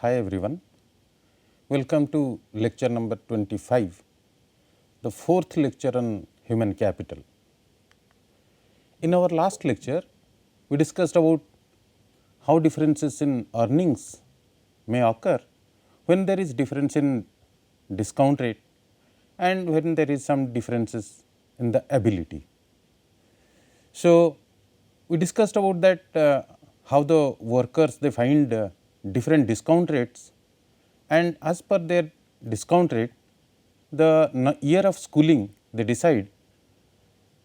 Hi everyone, welcome to lecture number 25, the fourth lecture on human capital. In our last lecture, we discussed about how differences in earnings may occur when there is difference in discount rate and when there is some differences in the ability. So, we discussed about that how the workers they find different discount rates, and as per their discount rate the year of schooling they decide,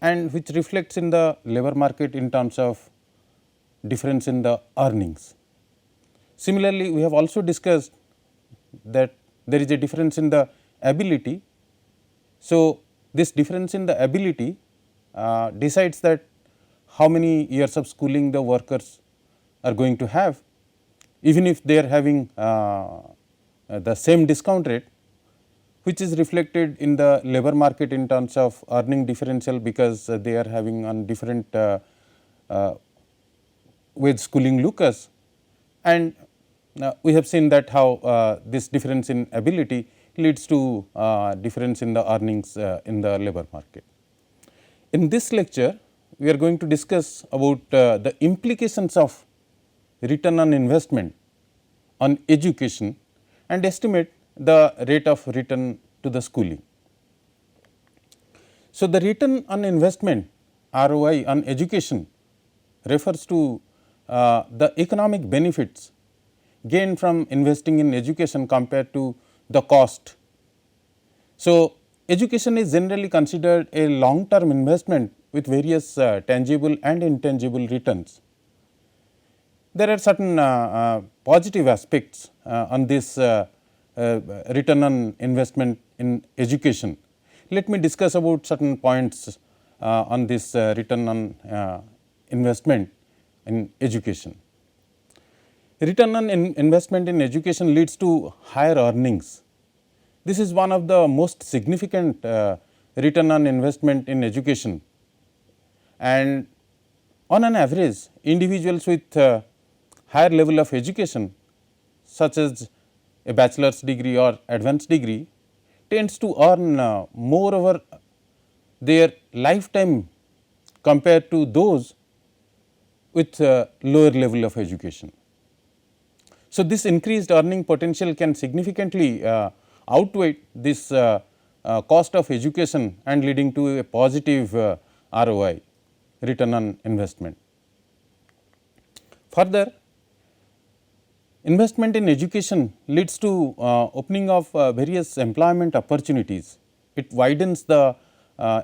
and which reflects in the labor market in terms of difference in the earnings. Similarly, we have also discussed that there is a difference in the ability. So, this difference in the ability decides that how many years of schooling the workers are going to have, even if they are having the same discount rate, which is reflected in the labor market in terms of earning differential, because they are having on different wage schooling lucas. And we have seen that how this difference in ability leads to difference in the earnings in the labor market. In this lecture, we are going to discuss about the implications of return on investment on education and estimate the rate of return to the schooling. So, the return on investment ROI on education refers to the economic benefits gained from investing in education compared to the cost. So, education is generally considered a long term investment with various tangible and intangible returns. There are certain positive aspects on this return on investment in education. Let me discuss about certain points on this return on investment in education. Return on investment in education leads to higher earnings. This is one of the most significant return on investment in education, and on an average individuals with higher level of education such as a bachelor's degree or advanced degree tends to earn more over their lifetime compared to those with lower level of education. So, this increased earning potential can significantly outweigh this cost of education and leading to a positive ROI, return on investment. Further, investment in education leads to opening of various employment opportunities. It widens the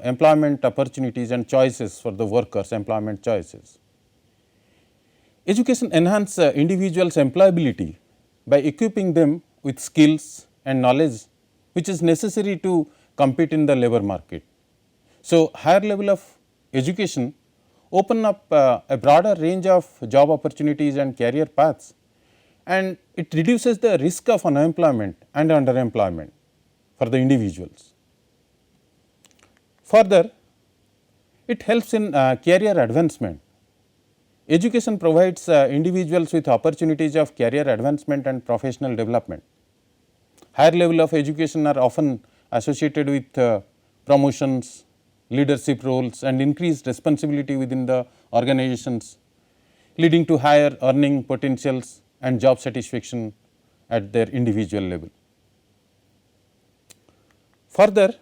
employment opportunities and choices for the workers, employment choices. Education enhances individuals' employability by equipping them with skills and knowledge which is necessary to compete in the labor market. So, higher level of education open up a broader range of job opportunities and career paths, and it reduces the risk of unemployment and underemployment for the individuals. Further, it helps in career advancement. Education provides individuals with opportunities of career advancement and professional development. Higher level of education are often associated with promotions, leadership roles and increased responsibility within the organizations, leading to higher earning potentials and job satisfaction at their individual level. Further,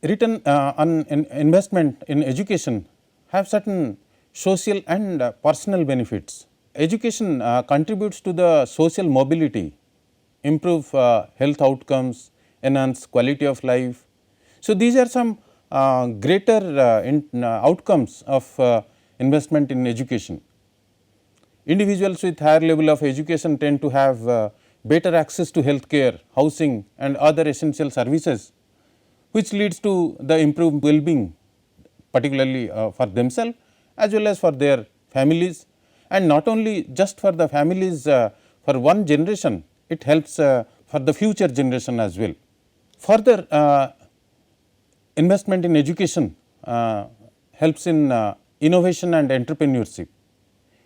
return on investment in education have certain social and personal benefits. Education contributes to the social mobility, improve health outcomes, enhance quality of life. So, these are some greater outcomes of investment in education. Individuals with higher level of education tend to have better access to health care, housing and other essential services, which leads to the improved well-being, particularly for themselves as well as for their families, and not only just for the families for one generation, it helps for the future generation as well. Further, investment in education helps in innovation and entrepreneurship.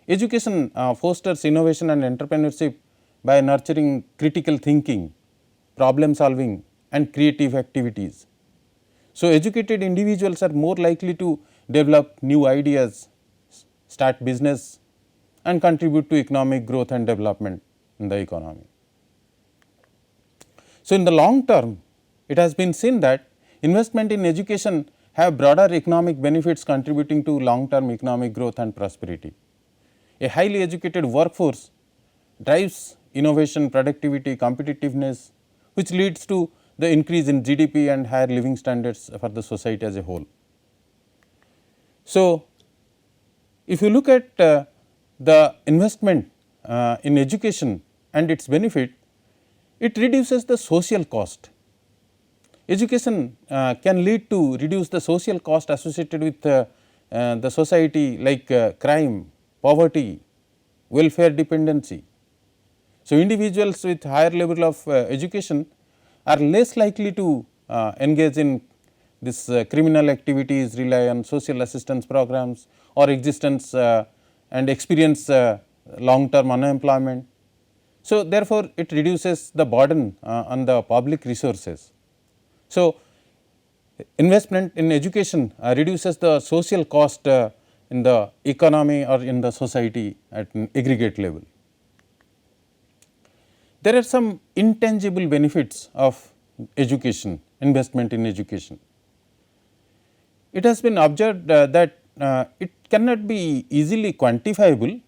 Education fosters innovation and entrepreneurship by nurturing critical thinking, problem solving and creative activities. So, educated individuals are more likely to develop new ideas, start business and contribute to economic growth and development in the economy. So, in the long term, it has been seen that investment in education have broader economic benefits contributing to long term economic growth and prosperity. A highly educated workforce drives innovation, productivity, competitiveness, which leads to the increase in GDP and higher living standards for the society as a whole. So, if you look at the investment in education and its benefit, it reduces the social cost. Education can lead to reduce the social cost associated with the society like crime, poverty, welfare dependency. So, individuals with higher level of education are less likely to engage in this criminal activities, rely on social assistance programs or existence and experience long term unemployment. So, therefore, it reduces the burden on the public resources. So, investment in education reduces the social cost in the economy or in the society at an aggregate level. There are some intangible benefits of education, investment in education. It has been observed that it cannot be easily quantifiable,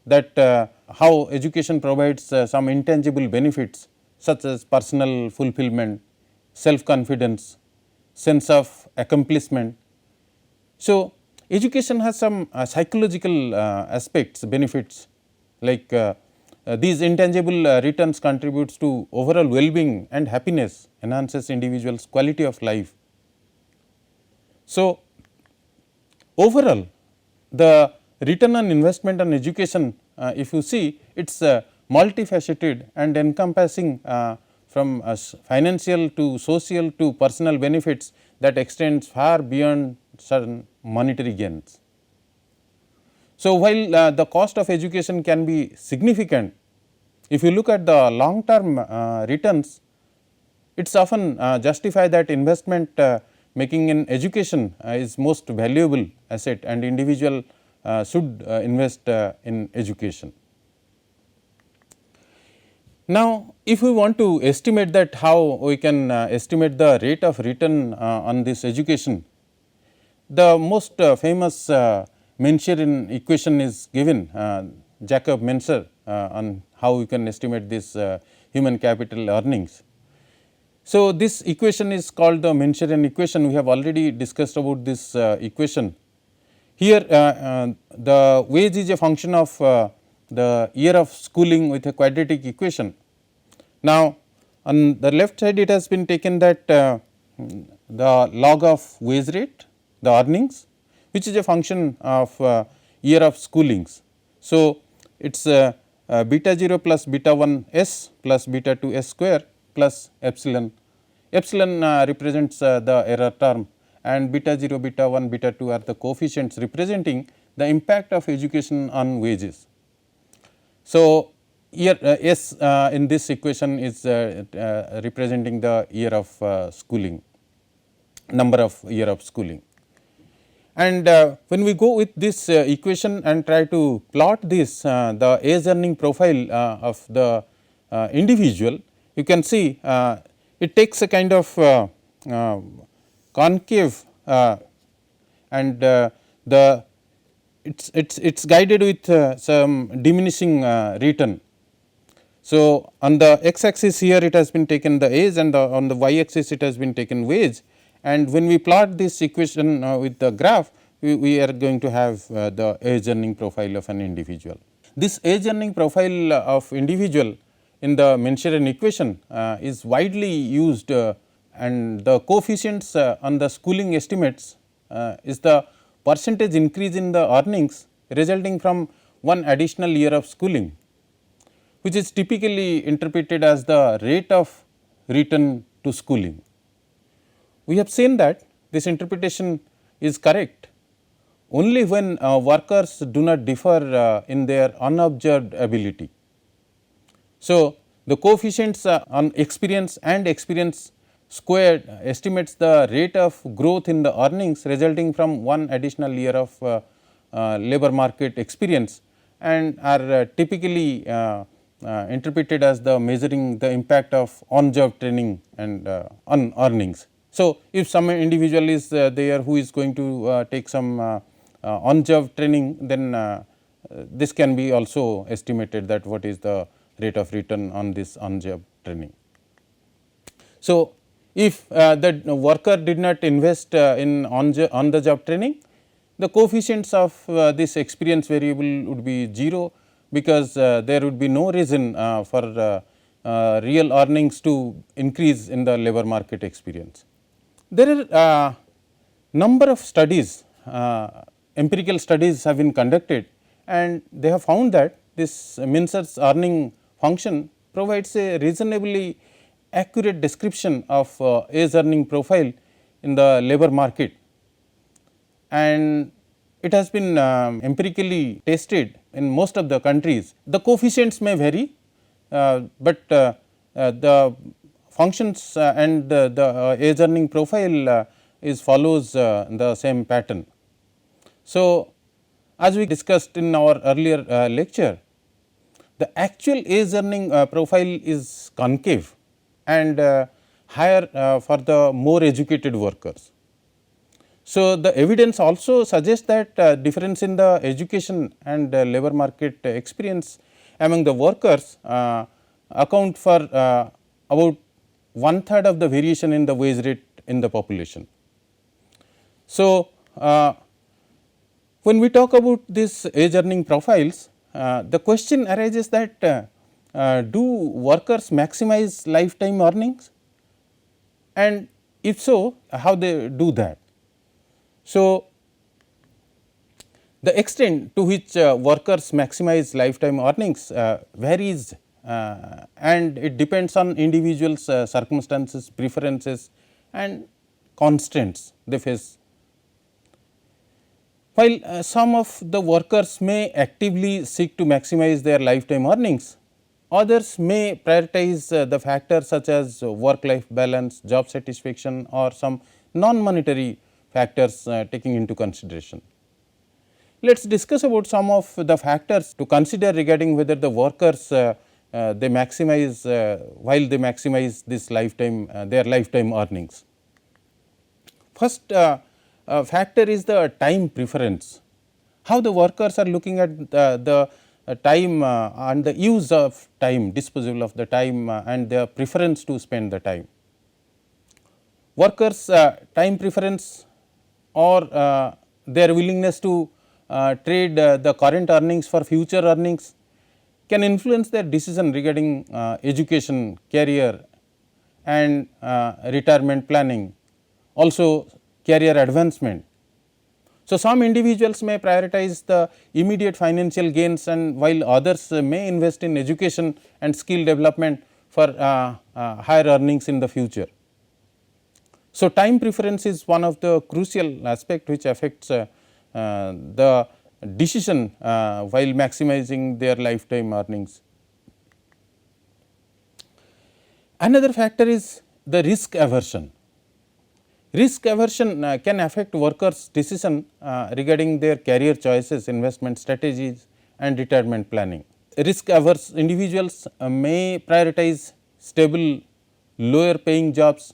that how education provides some intangible benefits such as personal fulfillment, self confidence, sense of accomplishment. So, education has some psychological aspects, benefits like these intangible returns contributes to overall well-being and happiness, enhances individuals' quality of life. So, overall the return on investment on education, if you see, it is multifaceted and encompassing from financial to social to personal benefits that extends far beyond certain monetary gains. So, while the cost of education can be significant, if you look at the long term returns, it is often justified that investment making in education is most valuable asset and individual should invest in education. Now, if we want to estimate that, how we can estimate the rate of return on this education, the most famous Mensuren equation is given, Jacob Menser, on how we can estimate this human capital earnings. So, this equation is called the Mensuren equation. We have already discussed about this equation. Here the wage is a function of the year of schooling with a quadratic equation. Now, on the left side it has been taken that the log of wage rate, the earnings, which is a function of year of schoolings. So, it is beta 0 plus beta 1 s plus beta 2 s square plus epsilon. Epsilon represents the error term and beta 0, beta 1, beta 2 are the coefficients representing the impact of education on wages. So, here S in this equation is representing the year of schooling, number of year of schooling. And when we go with this equation and try to plot this the age earning profile of the individual, you can see it takes a kind of concave and the it's guided with some diminishing return. So, on the x axis here it has been taken the age and on the y axis it has been taken wage, and when we plot this equation with the graph, we are going to have the age earning profile of an individual. This age earning profile of individual in the Mensuren equation is widely used and the coefficients on the schooling estimates is the percentage increase in the earnings resulting from one additional year of schooling, which is typically interpreted as the rate of return to schooling. We have seen that this interpretation is correct only when workers do not differ in their unobserved ability. So, the coefficients on experience and experience squared estimates the rate of growth in the earnings resulting from one additional year of labor market experience, and are typically interpreted as the measuring the impact of on job training and on earnings. So, if some individual is there who is going to take some on job training, then this can be also estimated that what is the rate of return on this on job training. So, if the worker did not invest in on the job training, the coefficients of this experience variable would be 0, because there would be no reason for real earnings to increase in the labor market experience. There are number of studies, empirical studies have been conducted, and they have found that this Mintzer's earning function provides a reasonably accurate description of age earning profile in the labor market, and it has been empirically tested in most of the countries. The coefficients may vary, but the functions and the age earning profile is follows the same pattern. So, as we discussed in our earlier lecture, the actual age earning profile is concave and higher for the more educated workers. So, the evidence also suggests that difference in the education and labor market experience among the workers account for about 1/3 of the variation in the wage rate in the population. So, when we talk about this age earning profiles, the question arises that do workers maximize lifetime earnings, and if so, how they do that. So, the extent to which workers maximize lifetime earnings varies, and it depends on individuals' circumstances, preferences and constraints they face. While some of the workers may actively seek to maximize their lifetime earnings, others may prioritize the factors such as work life balance, job satisfaction or some non-monetary factors taking into consideration. Let us discuss about some of the factors to consider regarding whether the workers they maximize while they maximize this lifetime their lifetime earnings. First factor is the time preference, how the workers are looking at the time and the use of time, disposal of the time and their preference to spend the time. Workers time preference or their willingness to trade the current earnings for future earnings can influence their decision regarding education, career and retirement planning, also career advancement. So, some individuals may prioritize the immediate financial gains, and while others may invest in education and skill development for higher earnings in the future. So, time preference is one of the crucial aspect which affects the decision while maximizing their lifetime earnings. Another factor is the risk aversion. Risk aversion can affect workers' decision regarding their career choices, investment strategies and retirement planning. Risk averse individuals may prioritize stable, lower paying jobs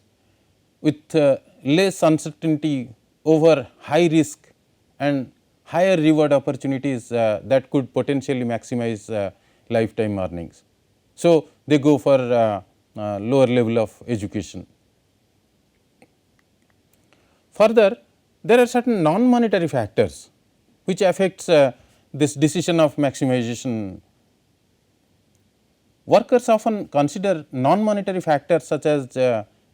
with less uncertainty over high risk and higher reward opportunities that could potentially maximize lifetime earnings. So, they go for lower level of education. Further, there are certain non-monetary factors which affects this decision of maximization. Workers often consider non-monetary factors such as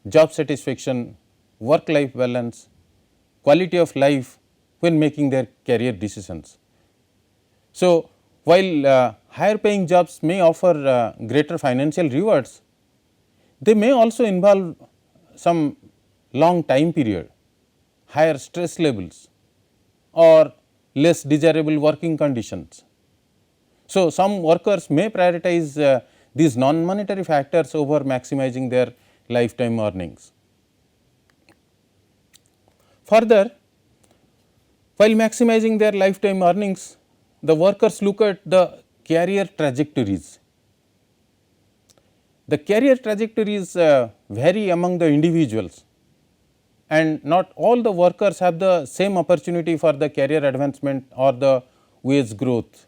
job satisfaction, work-life balance, quality of life when making their career decisions. So, while higher paying jobs may offer greater financial rewards, they may also involve some long time period, higher stress levels or less desirable working conditions. So, some workers may prioritize these non-monetary factors over maximizing their lifetime earnings. Further, while maximizing their lifetime earnings, the workers look at the career trajectories. The career trajectories vary among the individuals, and not all the workers have the same opportunity for the career advancement or the wage growth.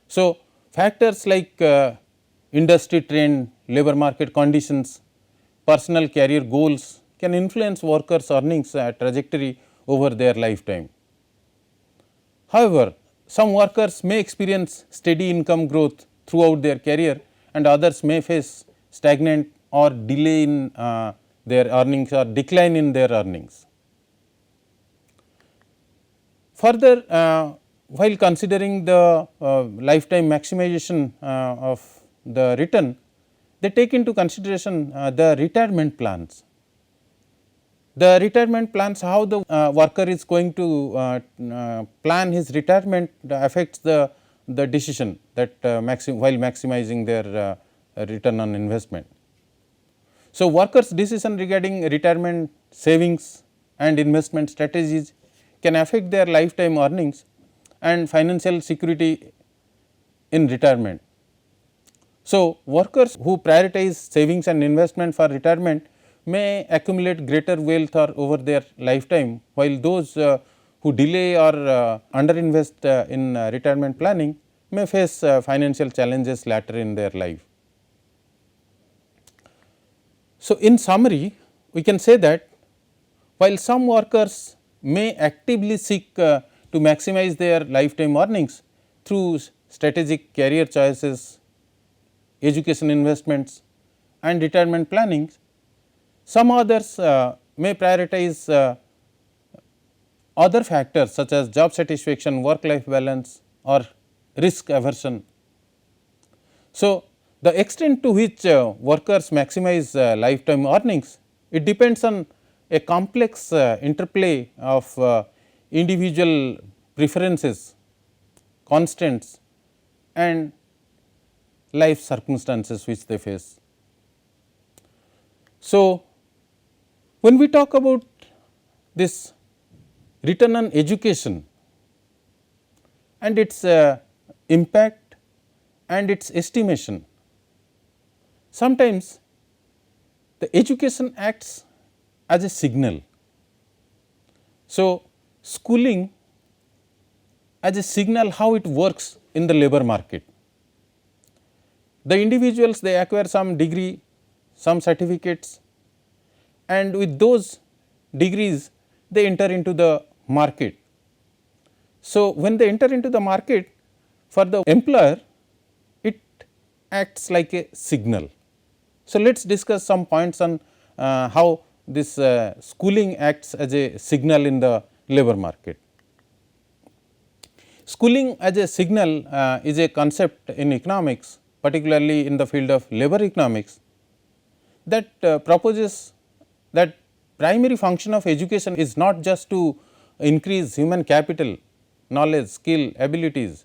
So, factors like industry trend, labor market conditions, personal career goals can influence workers' earnings trajectory over their lifetime. However, some workers may experience steady income growth throughout their career, and others may face stagnant or delay in their earnings or decline in their earnings. Further, while considering the lifetime maximization of the return, they take into consideration the retirement plans. The retirement plans, how the worker is going to plan his retirement affects the decision that while maximizing their return on investment. So, workers' decision regarding retirement savings and investment strategies can affect their lifetime earnings and financial security in retirement. So, workers who prioritize savings and investment for retirement may accumulate greater wealth or over their lifetime, while those who delay or underinvest in retirement planning may face financial challenges later in their life. So, in summary, we can say that while some workers may actively seek to maximize their lifetime earnings through strategic career choices, education investments and retirement planning, some others may prioritize other factors such as job satisfaction, work life balance or risk aversion. So, the extent to which workers maximize lifetime earnings, it depends on a complex interplay of individual preferences, constants and life circumstances which they face. So, when we talk about this return on education and its impact and its estimation, sometimes the education acts as a signal. So, schooling as a signal how it works in the labor market. The individuals, they acquire some degree, some certificates, and with those degrees they enter into the market. So, when they enter into the market, for the employer it acts like a signal. So, let us discuss some points on how this schooling acts as a signal in the labor market. Schooling as a signal is a concept in economics, particularly in the field of labor economics, that proposes that primary function of education is not just to increase human capital, knowledge, skill, abilities,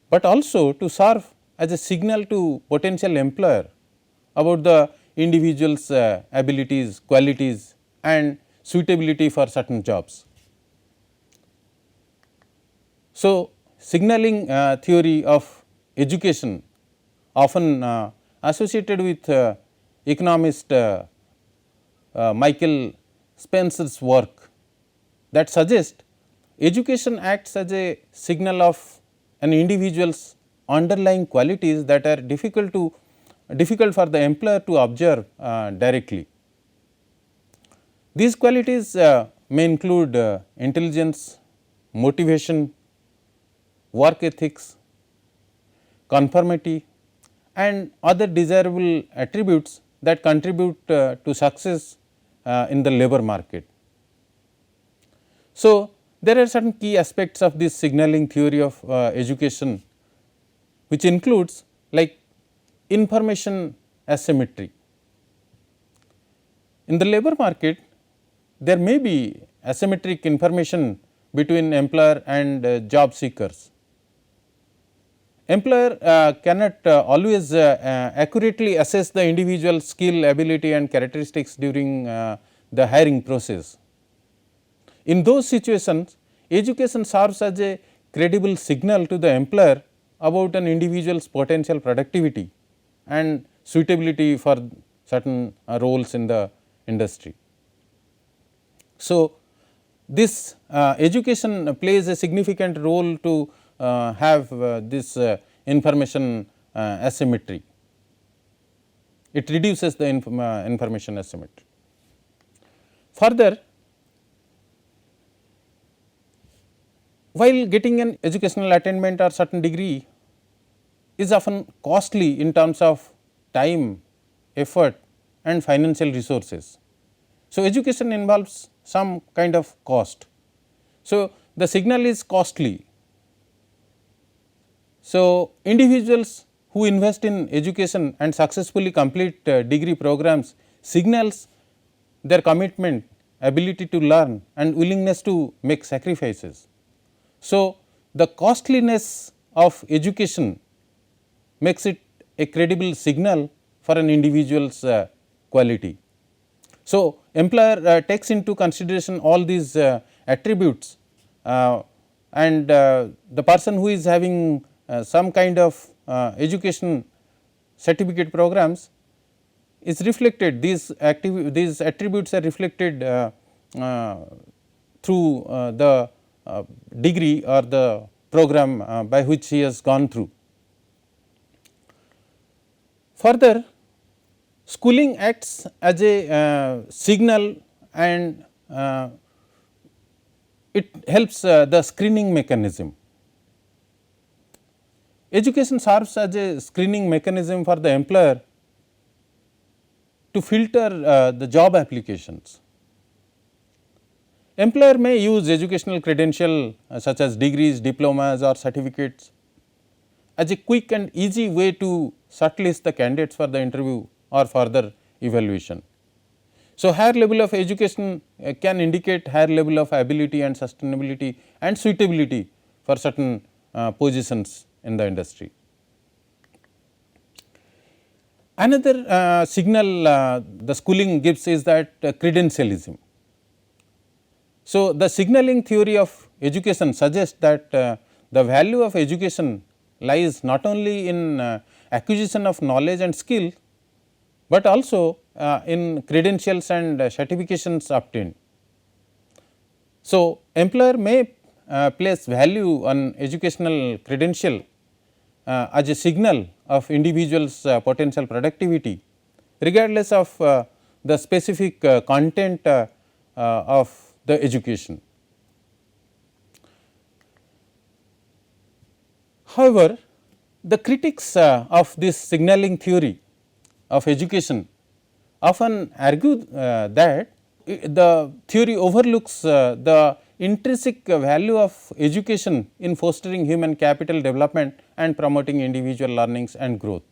but also to serve as a signal to potential employer about the individual's abilities, qualities and suitability for certain jobs. So, signaling theory of education often associated with economist Michael Spencer's work, that suggests education acts as a signal of an individual's underlying qualities that are difficult for the employer to observe directly. These qualities may include intelligence, motivation, work ethics, conformity and other desirable attributes that contribute to success in the labor market. So, there are certain key aspects of this signaling theory of education, which includes like information asymmetry. In the labor market, there may be asymmetric information between employer and job seekers. Employer cannot always accurately assess the individual skill, ability and characteristics during the hiring process. In those situations, education serves as a credible signal to the employer about an individual's potential productivity and suitability for certain roles in the industry. So, this education plays a significant role to have this information asymmetry. It reduces the information asymmetry. Further, while getting an educational attainment or certain degree is often costly in terms of time, effort and financial resources. So, education involves some kind of cost. So, the signal is costly. So, individuals who invest in education and successfully complete degree programs signals their commitment, ability to learn and willingness to make sacrifices. So, the costliness of education makes it a credible signal for an individual's quality. So, employer takes into consideration all these attributes and the person who is having some kind of education certificate programs is reflected, these attributes are reflected through the degree or the program by which he has gone through. Further, schooling acts as a signal and it helps the screening mechanism. Education serves as a screening mechanism for the employer to filter the job applications. Employer may use educational credential such as degrees, diplomas or certificates as a quick and easy way to shortlist the candidates for the interview or further evaluation. So, higher level of education can indicate higher level of ability and sustainability and suitability for certain positions in the industry. Another signal the schooling gives is that credentialism. So, the signaling theory of education suggests that the value of education lies not only in acquisition of knowledge and skill, but also in credentials and certifications obtained. So, employer may place value on educational credential as a signal of individual's potential productivity regardless of the specific content of the education. However, the critics of this signaling theory of education often argue that the theory overlooks the intrinsic value of education in fostering human capital development and promoting individual learnings and growth.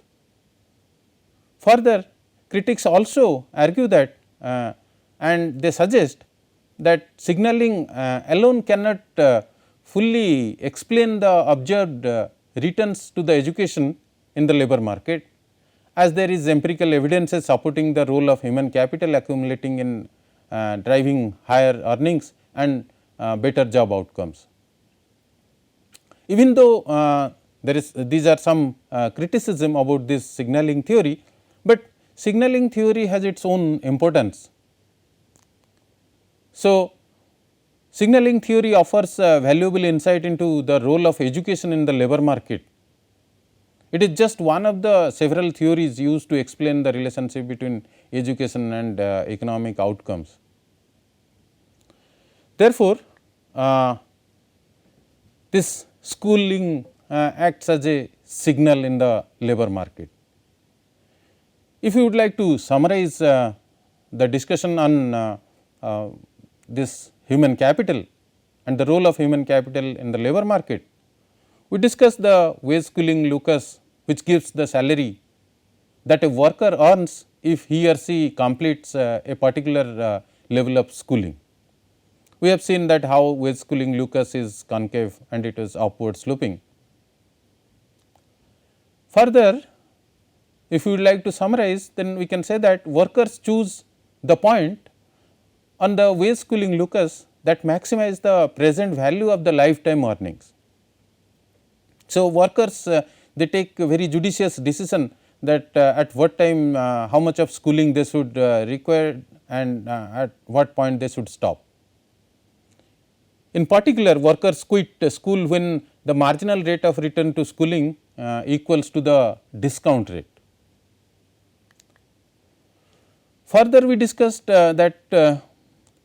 Further, critics also argue that and they suggest that signaling alone cannot fully explain the observed returns to the education in the labor market, as there is empirical evidences supporting the role of human capital accumulating in driving higher earnings and better job outcomes. Even though there is these are some criticism about this signaling theory, but signaling theory has its own importance. So, signaling theory offers valuable insight into the role of education in the labor market. It is just one of the several theories used to explain the relationship between education and economic outcomes. Therefore, this schooling acts as a signal in the labor market. If you would like to summarize the discussion on this human capital and the role of human capital in the labor market, we discussed the wage schooling locus, which gives the salary that a worker earns if he or she completes a particular level of schooling. We have seen that how wage schooling locus is concave and it is upward sloping. Further, if you would like to summarize, then we can say that workers choose the point on the wage schooling locus that maximize the present value of the lifetime earnings. So, workers they take a very judicious decision that at what time how much of schooling they should require and at what point they should stop. In particular, workers quit school when the marginal rate of return to schooling equals to the discount rate. Further, we discussed that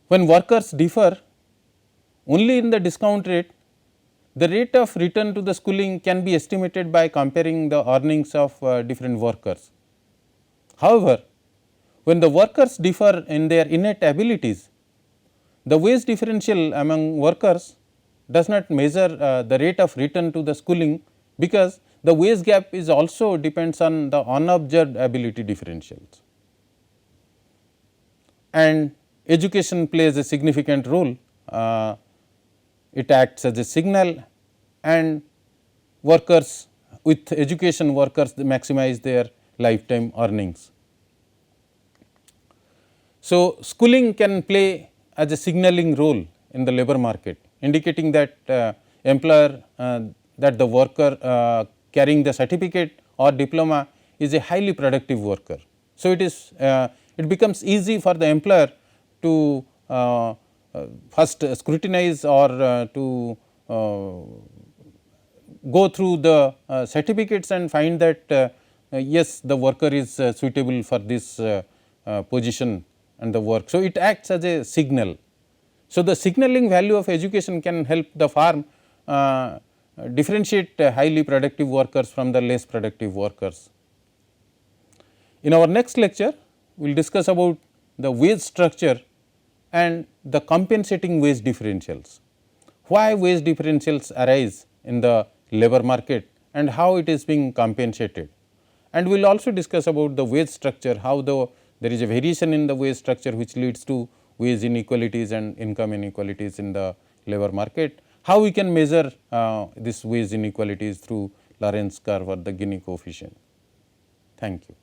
when workers differ only in the discount rate, the rate of return to the schooling can be estimated by comparing the earnings of different workers. However, when the workers differ in their innate abilities, the wage differential among workers does not measure the rate of return to the schooling, because the wage gap is also depends on the unobserved ability differentials. And education plays a significant role. It acts as a signal, and workers with education workers they maximize their lifetime earnings. So, schooling can play as a signaling role in the labor market, indicating that employer that the worker carrying the certificate or diploma is a highly productive worker. So, it becomes easy for the employer to first scrutinize or to go through the certificates and find that yes, the worker is suitable for this position and the work. So, it acts as a signal. So, the signaling value of education can help the firm differentiate highly productive workers from the less productive workers. In our next lecture, we will discuss about the wage structure and the compensating wage differentials. Why wage differentials arise in the labor market and how it is being compensated. And we will also discuss about the wage structure, how there is a variation in the wage structure which leads to wage inequalities and income inequalities in the labor market, how we can measure this wage inequalities through Lorenz curve or the Gini coefficient. Thank you.